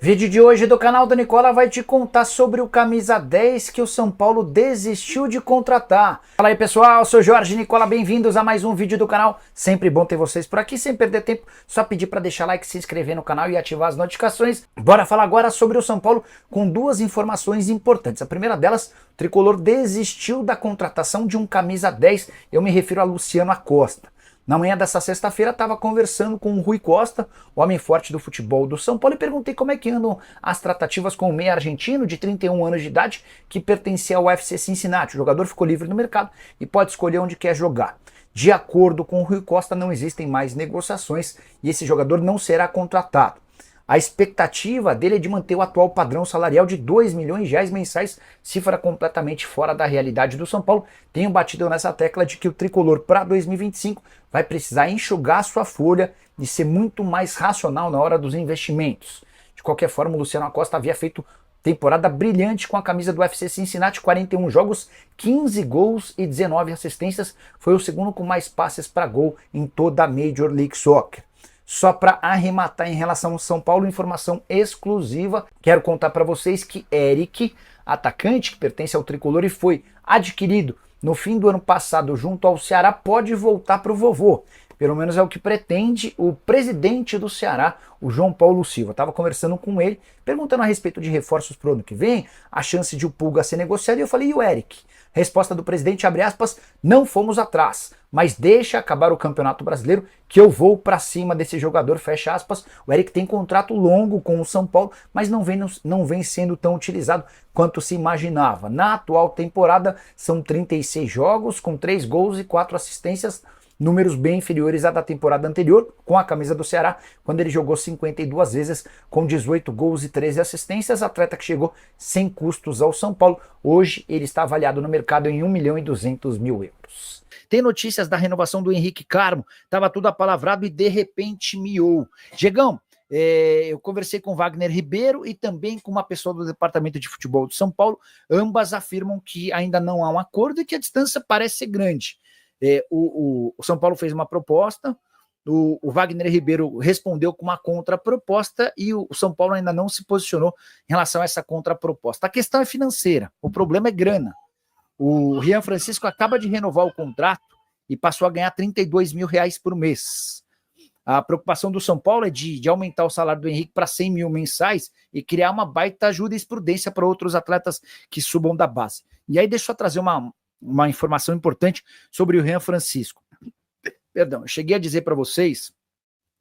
Vídeo de hoje do canal do Nicola vai te contar sobre o camisa 10 que o São Paulo desistiu de contratar. Fala aí pessoal, eu sou Jorge Nicola, bem-vindos a mais um vídeo do canal. Sempre bom ter vocês por aqui, sem perder tempo, só pedir para deixar like, se inscrever no canal e ativar as notificações. Bora falar agora sobre o São Paulo com duas informações importantes. A primeira delas, o Tricolor desistiu da contratação de um camisa 10, eu me refiro a Luciano Acosta. Na manhã dessa sexta-feira, estava conversando com o Rui Costa, o homem forte do futebol do São Paulo, e perguntei como é que andam as tratativas com o meia argentino de 31 anos de idade que pertencia ao FC Cincinnati. O jogador ficou livre no mercado e pode escolher onde quer jogar. De acordo com o Rui Costa, não existem mais negociações e esse jogador não será contratado. A expectativa dele é de manter o atual padrão salarial de 2 milhões de reais mensais, cifra completamente fora da realidade do São Paulo. Tenho batido nessa tecla de que o Tricolor para 2025 vai precisar enxugar sua folha e ser muito mais racional na hora dos investimentos. De qualquer forma, o Luciano Acosta havia feito temporada brilhante com a camisa do FC Cincinnati, 41 jogos, 15 gols e 19 assistências. Foi o segundo com mais passes para gol em toda a Major League Soccer. Só para arrematar em relação ao São Paulo, informação exclusiva, quero contar para vocês que Eric, atacante que pertence ao Tricolor e foi adquirido no fim do ano passado junto ao Ceará, pode voltar para o vovô. Pelo menos é o que pretende o presidente do Ceará, o João Paulo Silva. Estava conversando com ele, perguntando a respeito de reforços para o ano que vem, a chance de o Pulga ser negociado, e eu falei, e o Eric? Resposta do presidente, abre aspas, não fomos atrás, mas deixa acabar o Campeonato Brasileiro que eu vou para cima desse jogador, fecha aspas. O Eric tem contrato longo com o São Paulo, mas não vem sendo tão utilizado quanto se imaginava. Na atual temporada são 36 jogos com 3 gols e 4 assistências, números bem inferiores à da temporada anterior, com a camisa do Ceará, quando ele jogou 52 vezes, com 18 gols e 13 assistências, atleta que chegou sem custos ao São Paulo. Hoje ele está avaliado no mercado em 1 milhão e 200 mil euros. Tem notícias da renovação do Henrique Carmo, estava tudo apalavrado e de repente miou. Diegão, eu conversei com Wagner Ribeiro e também com uma pessoa do departamento de futebol do São Paulo, ambas afirmam que ainda não há um acordo e que a distância parece ser grande. O São Paulo fez uma proposta, o Wagner Ribeiro respondeu com uma contraproposta e o São Paulo ainda não se posicionou em relação a essa contraproposta. A questão é financeira, o problema é grana. O Rian Francisco acaba de renovar o contrato e passou a ganhar 32 mil reais por mês. A preocupação do São Paulo é de aumentar o salário do Henrique para 100 mil mensais e criar uma baita jurisprudência para outros atletas que subam da base. E aí deixa eu trazer uma informação importante sobre o Rian Francisco. Perdão, eu cheguei a dizer para vocês,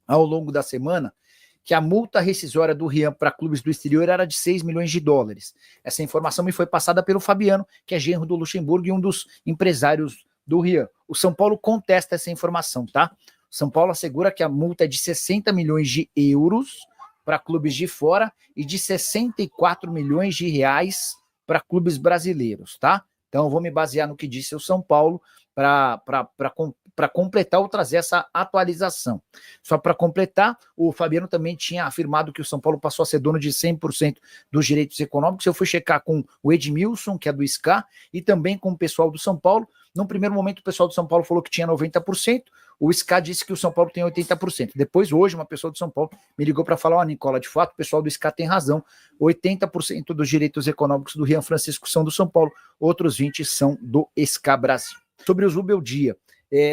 ao longo da semana, que a multa rescisória do Rian para clubes do exterior era de 6 milhões de dólares. Essa informação me foi passada pelo Fabiano, que é genro do Luxemburgo e um dos empresários do Rian. O São Paulo contesta essa informação, tá? O São Paulo assegura que a multa é de 60 milhões de euros para clubes de fora e de 64 milhões de reais para clubes brasileiros, tá? Então eu vou me basear no que disse o São Paulo para completar ou trazer essa atualização. Só para completar, o Fabiano também tinha afirmado que o São Paulo passou a ser dono de 100% dos direitos econômicos. Eu fui checar com o Edmilson, que é do SCA, e também com o pessoal do São Paulo. Num primeiro momento, o pessoal do São Paulo falou que tinha 90%, o SCA disse que o São Paulo tem 80%. Depois, hoje, uma pessoa do São Paulo me ligou para falar, Nicola, de fato, o pessoal do SCA tem razão, 80% dos direitos econômicos do Rian Francisco são do São Paulo, outros 20% são do SCA Brasil. Sobre o Zubeldia,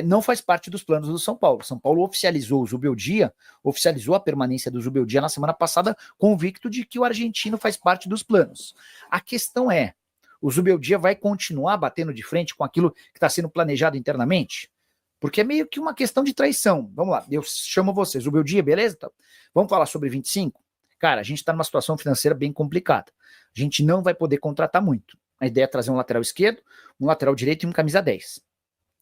não faz parte dos planos do São Paulo. São Paulo oficializou o Zubeldia, oficializou a permanência do Zubeldia na semana passada, convicto de que o argentino faz parte dos planos. A questão é, o Zubeldia vai continuar batendo de frente com aquilo que está sendo planejado internamente? Porque é meio que uma questão de traição. Vamos lá, eu chamo você, Zubeldia, beleza? Vamos falar sobre 25? Cara, a gente está numa situação financeira bem complicada. A gente não vai poder contratar muito. A ideia é trazer um lateral esquerdo, um lateral direito e um camisa 10.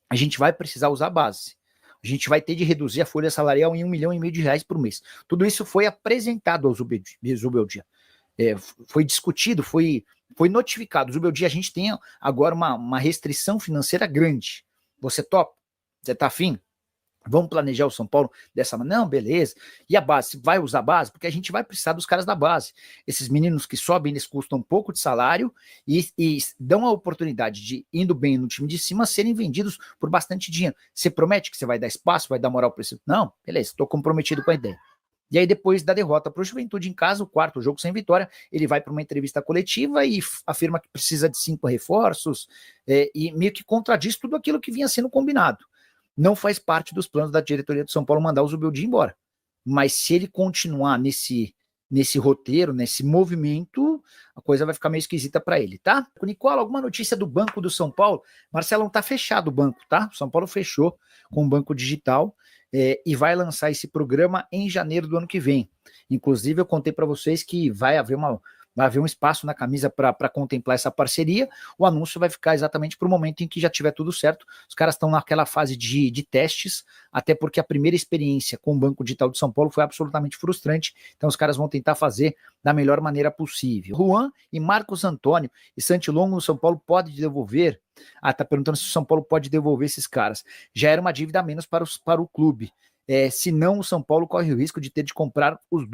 A gente vai precisar usar a base. A gente vai ter de reduzir a folha salarial em 1,5 milhão de reais por mês. Tudo isso foi apresentado ao Zubeldia. Foi discutido, foi notificado. Zubeldia, a gente tem agora uma restrição financeira grande. Você topa? Você está afim? Vamos planejar o São Paulo dessa maneira? Não, beleza. E a base? Vai usar a base? Porque a gente vai precisar dos caras da base. Esses meninos que sobem, eles custam um pouco de salário e dão a oportunidade de, indo bem no time de cima, serem vendidos por bastante dinheiro. Você promete que você vai dar espaço, vai dar moral para isso? Não, beleza, estou comprometido com a ideia. E aí, depois da derrota para o Juventude em casa, o quarto jogo sem vitória, ele vai para uma entrevista coletiva e afirma que precisa de 5 reforços e meio que contradiz tudo aquilo que vinha sendo combinado. Não faz parte dos planos da diretoria do São Paulo mandar o Zubeldia embora. Mas se ele continuar nesse roteiro, nesse movimento, a coisa vai ficar meio esquisita para ele, tá? Nicola, alguma notícia do Banco do São Paulo? Marcelão, tá fechado o banco, tá? O São Paulo fechou com o Banco Digital e vai lançar esse programa em janeiro do ano que vem. Inclusive, eu contei para vocês que vai haver um espaço na camisa para contemplar essa parceria. O anúncio vai ficar exatamente para o momento em que já tiver tudo certo. Os caras estão naquela fase de testes, até porque a primeira experiência com o Banco Digital de São Paulo foi absolutamente frustrante. Então os caras vão tentar fazer da melhor maneira possível. Juan e Marcos Antônio e Santilongo, o São Paulo pode devolver? Tá perguntando se o São Paulo pode devolver esses caras. Já era uma dívida a menos para o clube. Se não, o São Paulo corre o risco de ter de comprar os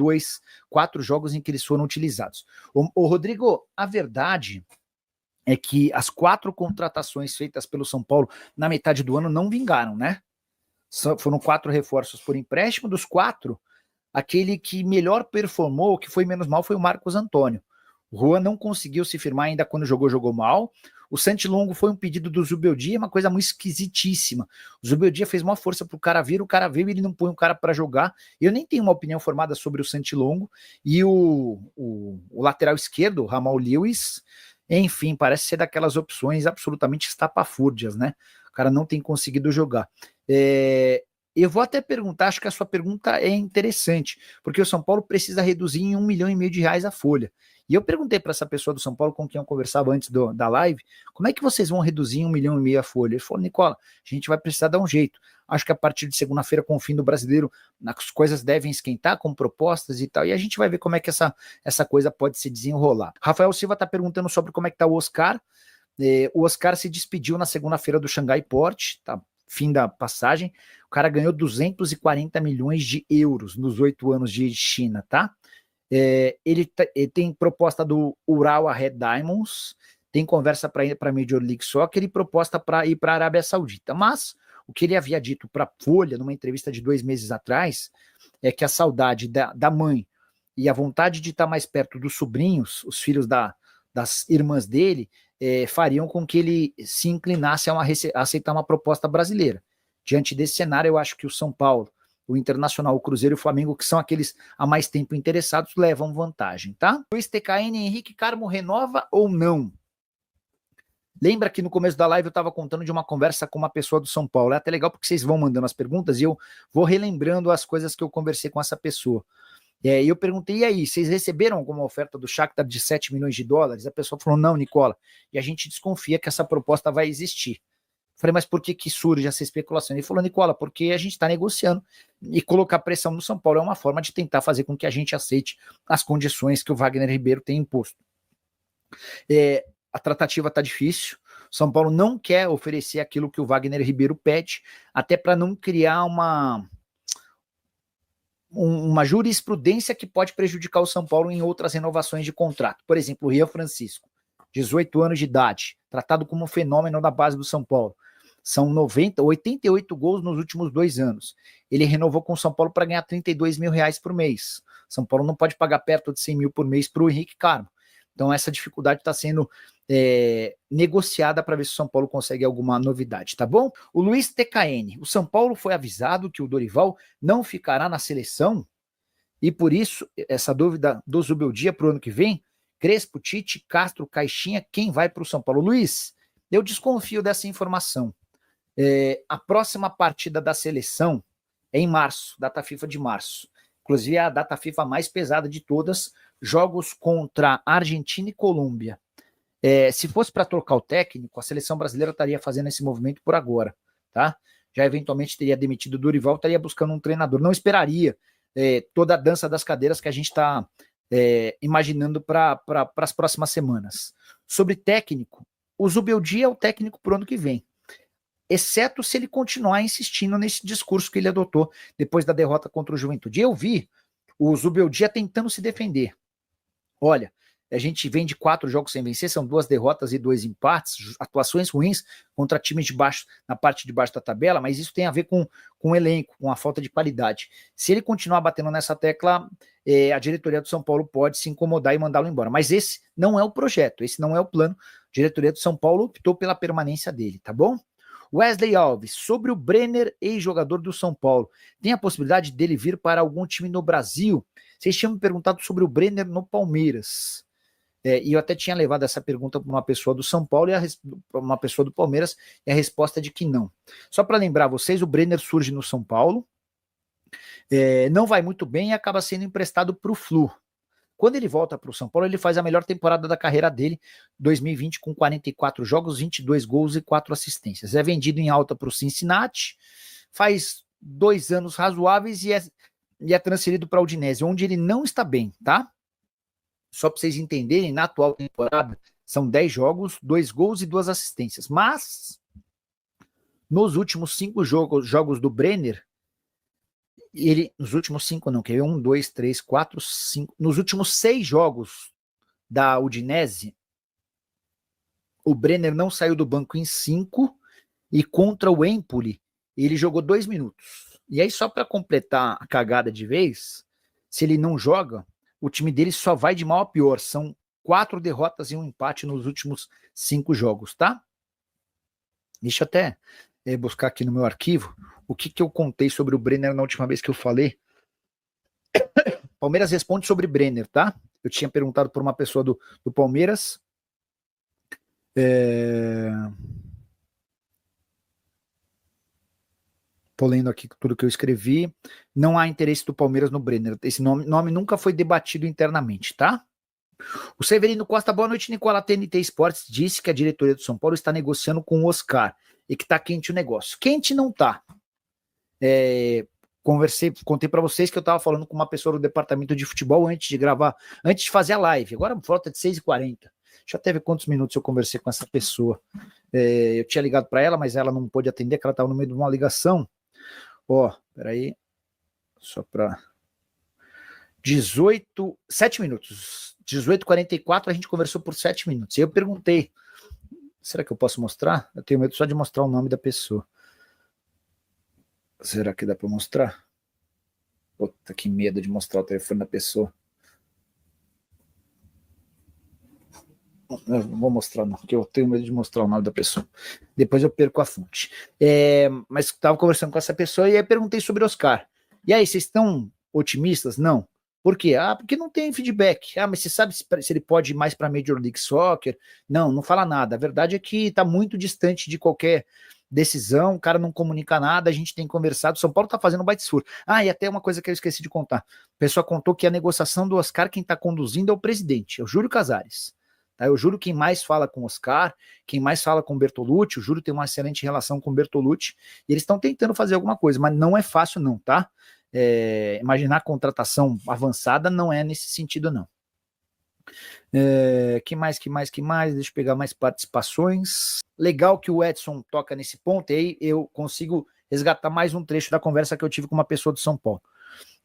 4 jogos em que eles foram utilizados. O Rodrigo, a verdade é que as 4 contratações feitas pelo São Paulo na metade do ano não vingaram, né? Foram 4 reforços por empréstimo. Dos 4, aquele que melhor performou, que foi menos mal, foi o Marcos Antônio. O Juan não conseguiu se firmar ainda quando jogou mal. O Santilongo foi um pedido do Zubeldia, uma coisa muito esquisitíssima. O Zubeldia fez uma força pro cara vir, o cara veio e ele não põe o cara para jogar. Eu nem tenho uma opinião formada sobre o Santilongo. E o lateral esquerdo, o Ramal Lewis, enfim, parece ser daquelas opções absolutamente estapafúrdias, né? O cara não tem conseguido jogar. Eu vou até perguntar, acho que a sua pergunta é interessante, porque o São Paulo precisa reduzir em R$1,5 milhão a folha. E eu perguntei para essa pessoa do São Paulo com quem eu conversava antes da live, como é que vocês vão reduzir em R$1,5 milhão a folha? Ele falou, Nicola, a gente vai precisar dar um jeito. Acho que a partir de segunda-feira, com o fim do Brasileiro, as coisas devem esquentar com propostas e tal, e a gente vai ver como é que essa coisa pode se desenrolar. Rafael Silva está perguntando sobre como é que está o Oscar. O Oscar se despediu na segunda-feira do Xangai Port, tá? Fim da passagem. O cara ganhou 240 milhões de euros nos 8 anos de China, tá? Ele tem proposta do Urawa Red Diamonds, tem conversa para ir para a Major League Soccer e proposta para ir para a Arábia Saudita. Mas o que ele havia dito para a Folha, numa entrevista de 2 meses atrás, é que a saudade da mãe e a vontade de estar mais perto dos sobrinhos, os filhos das irmãs dele, fariam com que ele se inclinasse a aceitar uma proposta brasileira. Diante desse cenário, eu acho que o São Paulo, o Internacional, o Cruzeiro e o Flamengo, que são aqueles há mais tempo interessados, levam vantagem, tá? Luiz TKN, Henrique Carmo renova ou não? Lembra que no começo da live eu estava contando de uma conversa com uma pessoa do São Paulo. É até legal porque vocês vão mandando as perguntas e eu vou relembrando as coisas que eu conversei com essa pessoa. E eu perguntei, e aí, vocês receberam alguma oferta do Shakhtar de 7 milhões de dólares? A pessoa falou, não, Nicola, e a gente desconfia que essa proposta vai existir. Falei, mas por que surge essa especulação? Ele falou, Nicola, porque a gente está negociando e colocar pressão no São Paulo é uma forma de tentar fazer com que a gente aceite as condições que o Wagner Ribeiro tem imposto. A tratativa está difícil, São Paulo não quer oferecer aquilo que o Wagner Ribeiro pede, até para não criar uma jurisprudência que pode prejudicar o São Paulo em outras renovações de contrato. Por exemplo, o Rian Francisco, 18 anos de idade, tratado como um fenômeno da base do São Paulo. São 88 gols nos últimos 2 anos. Ele renovou com o São Paulo para ganhar R$32 mil por mês. São Paulo não pode pagar perto de 100 mil por mês para o Henrique Carmo. Então essa dificuldade está sendo negociada para ver se o São Paulo consegue alguma novidade, tá bom? O Luiz TKN, o São Paulo foi avisado que o Dorival não ficará na seleção e por isso essa dúvida do Zubeldia para o ano que vem, Crespo, Tite, Castro, Caixinha, quem vai para o São Paulo? Luiz, eu desconfio dessa informação. A próxima partida da seleção é em março, data FIFA de março. Inclusive é a data FIFA mais pesada de todas, jogos contra Argentina e Colômbia. Se fosse para trocar o técnico, a seleção brasileira estaria fazendo esse movimento por agora, tá? Já eventualmente teria demitido o Dorival, estaria buscando um treinador. Não esperaria toda a dança das cadeiras que a gente está imaginando para as próximas semanas. Sobre técnico, o Zubeldia é o técnico para o ano que vem, exceto se ele continuar insistindo nesse discurso que ele adotou depois da derrota contra o Juventude. Eu vi o Zubeldia tentando se defender. Olha, A gente vem de 4 jogos sem vencer, são 2 derrotas e 2 empates, atuações ruins contra times de baixo, na parte de baixo da tabela, mas isso tem a ver com o elenco, com a falta de qualidade. Se ele continuar batendo nessa tecla, a diretoria do São Paulo pode se incomodar e mandá-lo embora. Mas esse não é o projeto, esse não é o plano. A diretoria do São Paulo optou pela permanência dele, tá bom? Wesley Alves, sobre o Brenner, ex-jogador do São Paulo, tem a possibilidade dele vir para algum time no Brasil? Vocês tinham me perguntado sobre o Brenner no Palmeiras. E eu até tinha levado essa pergunta para uma pessoa do São Paulo e uma pessoa do Palmeiras, e a resposta é de que não. Só para lembrar vocês, o Brenner surge no São Paulo, não vai muito bem e acaba sendo emprestado para o Flu. Quando ele volta para o São Paulo, ele faz a melhor temporada da carreira dele, 2020, com 44 jogos, 22 gols e 4 assistências. É vendido em alta para o Cincinnati, faz 2 anos razoáveis e é transferido para o Udinese, onde ele não está bem, tá? Só para vocês entenderem, na atual temporada, são 10 jogos, 2 gols e 2 assistências. Mas, nos últimos 5 jogos do Brenner, nos últimos 5 não, quer ver? 1, 2, 3, 4, 5. Nos últimos 6 jogos da Udinese, o Brenner não saiu do banco em 5, e contra o Empoli, ele jogou 2 minutos. E aí, só para completar a cagada de vez, se ele não joga, o time dele só vai de mal a pior. São 4 derrotas e 1 empate nos últimos 5 jogos, tá? Deixa eu até buscar aqui no meu arquivo o que eu contei sobre o Brenner na última vez que eu falei. Palmeiras responde sobre Brenner, tá? Eu tinha perguntado por uma pessoa do Palmeiras. Tô lendo aqui tudo que eu escrevi. Não há interesse do Palmeiras no Brenner. Esse nome nunca foi debatido internamente, tá? O Severino Costa, boa noite, Nicola. TNT Esportes disse que a diretoria do São Paulo está negociando com o Oscar e que tá quente o negócio. Quente não tá. Contei para vocês que eu tava falando com uma pessoa do departamento de futebol antes de gravar, antes de fazer a live. Agora falta de 6h40. Deixa eu até ver quantos minutos eu conversei com essa pessoa. Eu tinha ligado para ela, mas ela não pôde atender, porque ela estava no meio de uma ligação. Peraí. Só para 7 minutos. 18h44, a gente conversou por 7 minutos. E eu perguntei, será que eu posso mostrar? Eu tenho medo só de mostrar o nome da pessoa. Será que dá para mostrar? Puta, que medo de mostrar o telefone da pessoa. Não vou mostrar não, porque eu tenho medo de mostrar o nome da pessoa. Depois eu perco a fonte. Mas estava conversando com essa pessoa e aí perguntei sobre Oscar. E aí, vocês estão otimistas? Não. Por quê? Porque não tem feedback. Mas você sabe se ele pode ir mais para Major League Soccer? Não fala nada. A verdade é que está muito distante de qualquer decisão, o cara não comunica nada, a gente tem conversado, São Paulo está fazendo um baita esforço. E até uma coisa que eu esqueci de contar. A pessoa contou que a negociação do Oscar, quem está conduzindo é o presidente, é o Júlio Casares. Tá? O Júlio quem mais fala com o Oscar, quem mais fala com o Bertolucci, o Júlio tem uma excelente relação com o Bertolucci, e eles estão tentando fazer alguma coisa, mas não é fácil não, tá? Imaginar contratação avançada não é nesse sentido não. Que mais? Deixa eu pegar mais participações. Legal que o Edson toca nesse ponto, e aí eu consigo resgatar mais um trecho da conversa que eu tive com uma pessoa de São Paulo.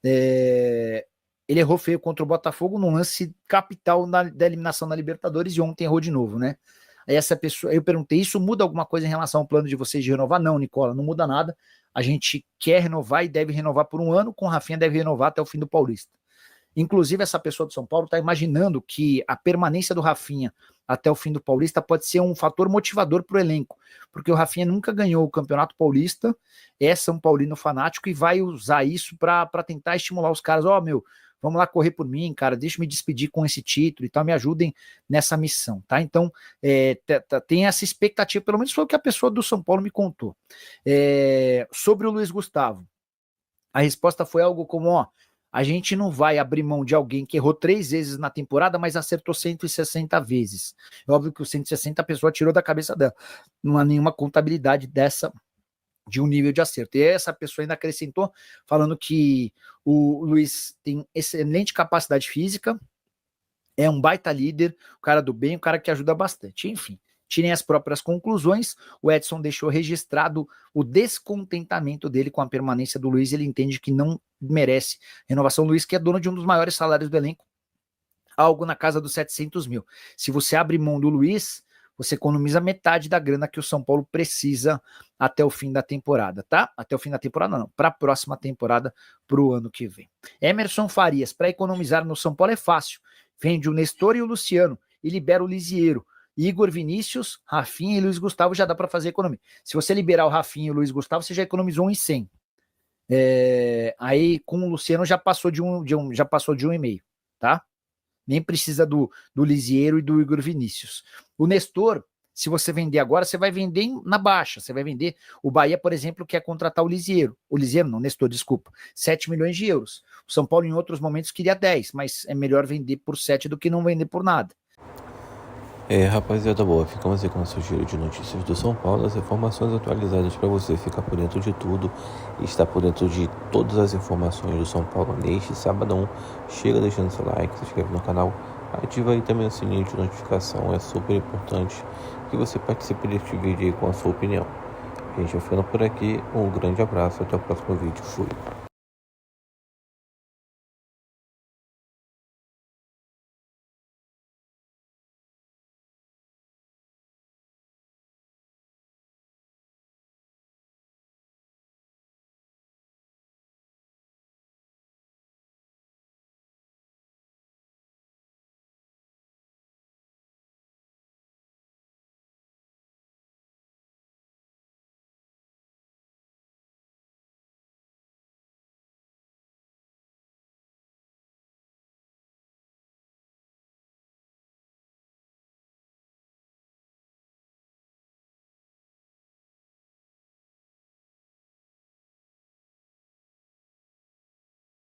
Ele errou feio contra o Botafogo num lance capital da eliminação da Libertadores e ontem errou de novo, né? Aí essa pessoa, eu perguntei, isso muda alguma coisa em relação ao plano de vocês de renovar? Não, Nicola, não muda nada. A gente quer renovar e deve renovar por 1 ano, com o Rafinha deve renovar até o fim do Paulista. Inclusive, essa pessoa de São Paulo está imaginando que a permanência do Rafinha até o fim do Paulista pode ser um fator motivador para o elenco, porque o Rafinha nunca ganhou o Campeonato Paulista, é São Paulino fanático e vai usar isso para tentar estimular os caras. Vamos lá correr por mim, cara, deixa eu me despedir com esse título e tal, me ajudem nessa missão, tá? Então, tem essa expectativa, pelo menos foi o que a pessoa do São Paulo me contou. Sobre o Luiz Gustavo, a resposta foi algo como, a gente não vai abrir mão de alguém que errou 3 vezes na temporada, mas acertou 160 vezes. É óbvio que o 160 a pessoa tirou da cabeça dela. Não há nenhuma contabilidade dessa de um nível de acerto. E essa pessoa ainda acrescentou, falando que o Luiz tem excelente capacidade física, é um baita líder, o cara do bem, o cara que ajuda bastante. Enfim, tirem as próprias conclusões. O Edson deixou registrado o descontentamento dele com a permanência do Luiz. Ele entende que não merece renovação. O Luiz, que é dono de um dos maiores salários do elenco, algo na casa dos 700 mil. Se você abre mão do Luiz, você economiza metade da grana que o São Paulo precisa até o fim da temporada, tá? Até o fim da temporada não, para a próxima temporada, para o ano que vem. Emerson Farias, para economizar no São Paulo é fácil. Vende o Nestor e o Luciano e libera o Lisiero. Igor Vinícius, Rafinha e Luiz Gustavo já dá para fazer economia. Se você liberar o Rafinha e o Luiz Gustavo, você já economizou 1,100. Aí com o Luciano já passou de 1,5, tá? Nem precisa do Lisiero e do Igor Vinícius. O Nestor, se você vender agora, você vai vender na baixa. Você vai vender. O Bahia, por exemplo, quer contratar o Lisiero. O Lisiero não, Nestor, desculpa. 7 milhões de euros. O São Paulo, em outros momentos, queria 10, mas é melhor vender por 7 do que não vender por nada. Rapaziada boa, ficamos aqui com o nosso giro de notícias do São Paulo, as informações atualizadas para você ficar por dentro de tudo e estar por dentro de todas as informações do São Paulo neste sabadão. Chega deixando seu like, se inscreve no canal, ativa aí também o sininho de notificação, é super importante que você participe deste vídeo aí com a sua opinião. A gente vai ficando por aqui, um grande abraço, até o próximo vídeo, fui!